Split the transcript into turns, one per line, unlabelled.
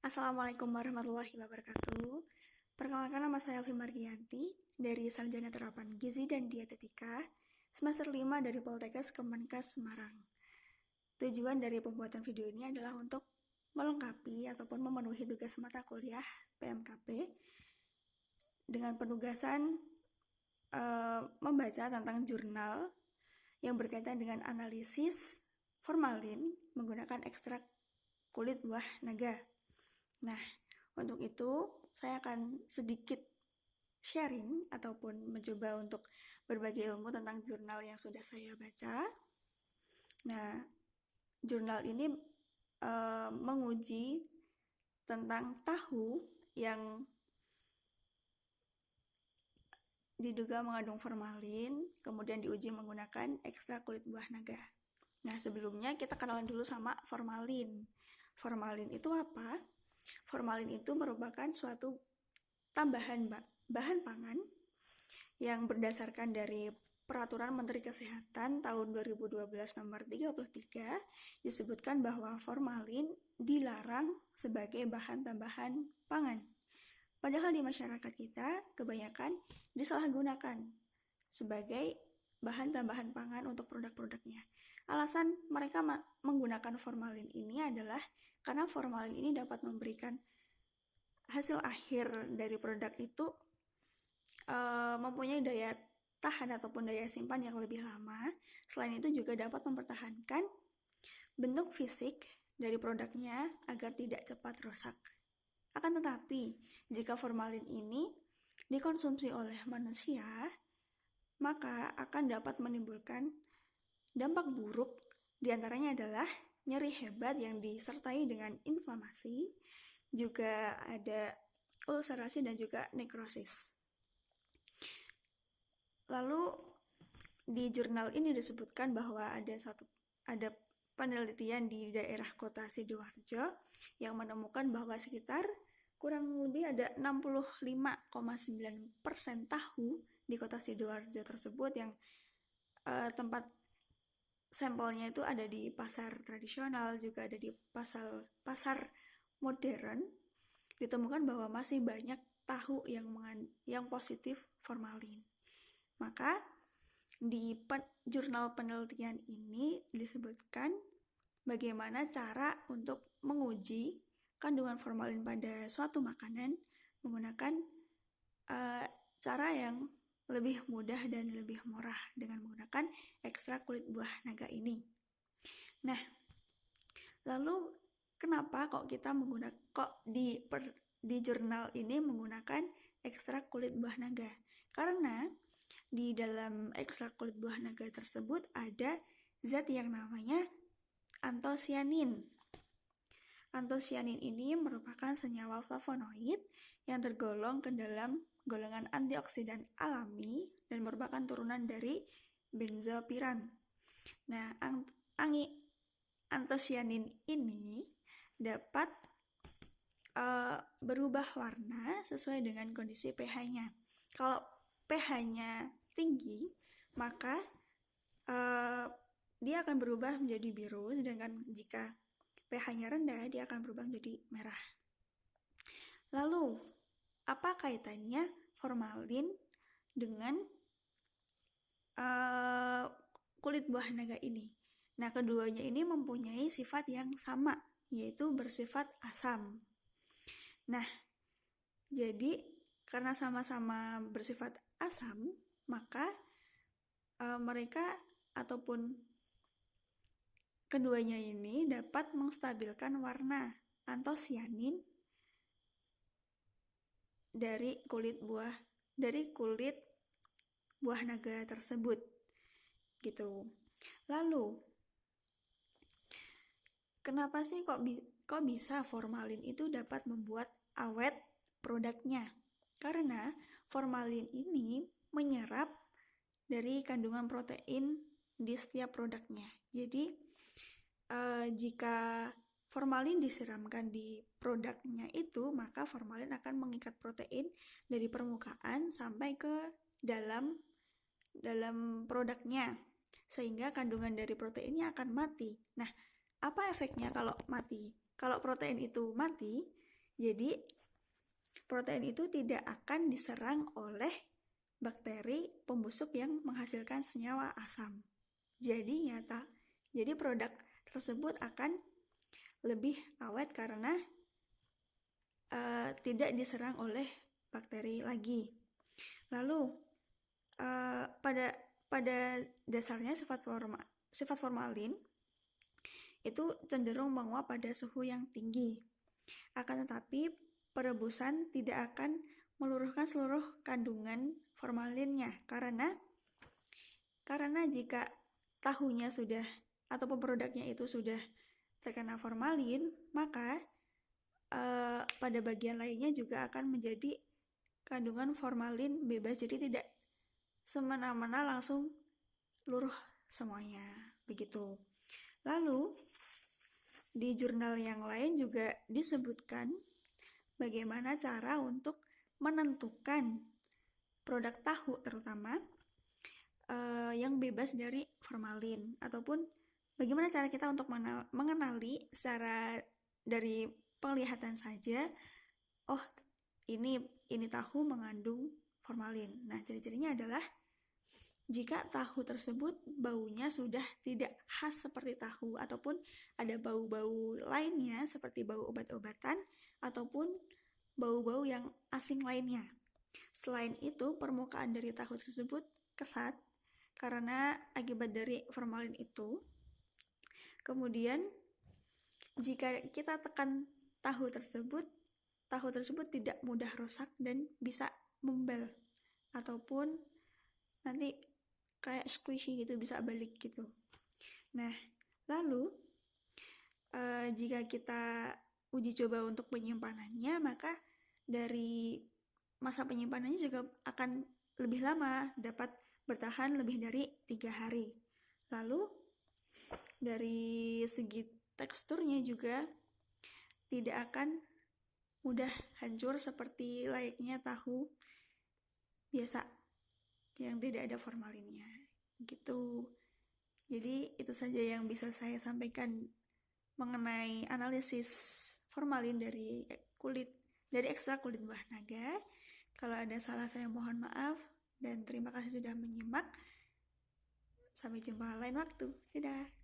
Assalamualaikum warahmatullahi wabarakatuh. Perkenalkan, nama saya Elvi Margianti dari Sarjana Terapan Gizi dan Dietetika semester 5 dari Poltekkes Kemenkes Semarang. Tujuan dari pembuatan video ini adalah untuk melengkapi ataupun memenuhi tugas mata kuliah PMKP dengan penugasan membaca tentang jurnal yang berkaitan dengan analisis formalin menggunakan ekstrak kulit buah naga. Nah, untuk itu saya akan sedikit sharing ataupun mencoba untuk berbagi ilmu tentang jurnal yang sudah saya baca. Nah, jurnal ini menguji tentang tahu yang diduga mengandung formalin, kemudian diuji menggunakan ekstrak kulit buah naga. Nah, sebelumnya kita kenalan dulu sama formalin. Formalin itu apa? Formalin itu merupakan suatu tambahan bahan pangan yang berdasarkan dari Peraturan Menteri Kesehatan tahun 2012 nomor 33 disebutkan bahwa formalin dilarang sebagai bahan tambahan pangan. Padahal di masyarakat kita kebanyakan disalahgunakan sebagai bahan tambahan pangan untuk produk-produknya. Alasan mereka menggunakan formalin ini adalah karena formalin ini dapat memberikan hasil akhir dari produk itu mempunyai daya tahan ataupun daya simpan yang lebih lama. Selain itu juga dapat mempertahankan bentuk fisik dari produknya agar tidak cepat rusak. Akan tetapi, jika formalin ini dikonsumsi oleh manusia, maka akan dapat menimbulkan dampak buruk, diantaranya adalah nyeri hebat yang disertai dengan inflamasi, juga ada ulcerasi dan juga nekrosis. Lalu di jurnal ini disebutkan bahwa ada penelitian di daerah kota Sidoarjo yang menemukan bahwa sekitar kurang lebih ada 65,9% tahu di kota Sidoarjo tersebut yang tempat sampelnya itu ada di pasar tradisional, juga ada di pasar modern, ditemukan bahwa masih banyak tahu yang positif formalin. Maka di jurnal penelitian ini disebutkan bagaimana cara untuk menguji kandungan formalin pada suatu makanan menggunakan cara yang lebih mudah dan lebih murah dengan menggunakan ekstrak kulit buah naga ini. Nah, lalu kenapa di jurnal ini menggunakan ekstrak kulit buah naga? Karena di dalam ekstrak kulit buah naga tersebut ada zat yang namanya antosianin. Antosianin ini merupakan senyawa flavonoid yang tergolong ke dalam golongan antioksidan alami dan merupakan turunan dari benzopiran. Nah, antosianin ini dapat berubah warna sesuai dengan kondisi pH-nya. Kalau pH-nya tinggi, maka dia akan berubah menjadi biru, sedangkan jika pH-nya rendah, dia akan berubah menjadi merah. Lalu, apa kaitannya formalin dengan kulit buah naga ini? Nah, keduanya ini mempunyai sifat yang sama, yaitu bersifat asam. Nah, jadi karena sama-sama bersifat asam, maka mereka ataupun keduanya ini dapat menstabilkan warna antosianin dari kulit buah naga tersebut, gitu. Lalu, kenapa sih kok bisa formalin itu dapat membuat awet produknya? Karena formalin ini menyerap dari kandungan protein di setiap produknya. Jadi jika formalin disiramkan di produknya itu, maka formalin akan mengikat protein dari permukaan sampai ke dalam produknya, sehingga kandungan dari proteinnya akan mati. Nah, apa efeknya kalau mati? Kalau protein itu mati, Jadi protein itu tidak akan diserang oleh bakteri pembusuk yang menghasilkan senyawa asam. Jadi produk tersebut akan lebih awet karena tidak diserang oleh bakteri lagi. Lalu pada dasarnya sifat formalin itu cenderung menguap pada suhu yang tinggi. Akan tetapi perebusan tidak akan meluruhkan seluruh kandungan formalinnya karena jika tahunya sudah ataupun produknya itu sudah terkena formalin, maka pada bagian lainnya juga akan menjadi kandungan formalin bebas, jadi tidak semena-mena langsung luruh semuanya, begitu. Lalu di jurnal yang lain juga disebutkan bagaimana cara untuk menentukan produk tahu terutama yang bebas dari formalin, ataupun bagaimana cara kita untuk mengenali secara dari penglihatan saja, oh ini tahu mengandung formalin. Nah, ciri-cirinya adalah jika tahu tersebut baunya sudah tidak khas seperti tahu, ataupun ada bau-bau lainnya seperti bau obat-obatan ataupun bau-bau yang asing lainnya. Selain itu, permukaan dari tahu tersebut kesat karena akibat dari formalin itu. Kemudian jika kita tekan tahu tersebut tidak mudah rusak dan bisa membel ataupun nanti kayak squishy gitu, bisa balik gitu. Nah, lalu jika kita uji coba untuk penyimpanannya, maka dari masa penyimpanannya juga akan lebih lama, dapat bertahan lebih dari 3 hari. Lalu dari segi teksturnya juga tidak akan mudah hancur seperti layaknya tahu biasa yang tidak ada formalinnya, gitu. Jadi itu saja yang bisa saya sampaikan mengenai analisis formalin dari ekstrak kulit buah naga. Kalau ada salah saya mohon maaf, dan terima kasih sudah menyimak. Sampai jumpa lain waktu. Dadah.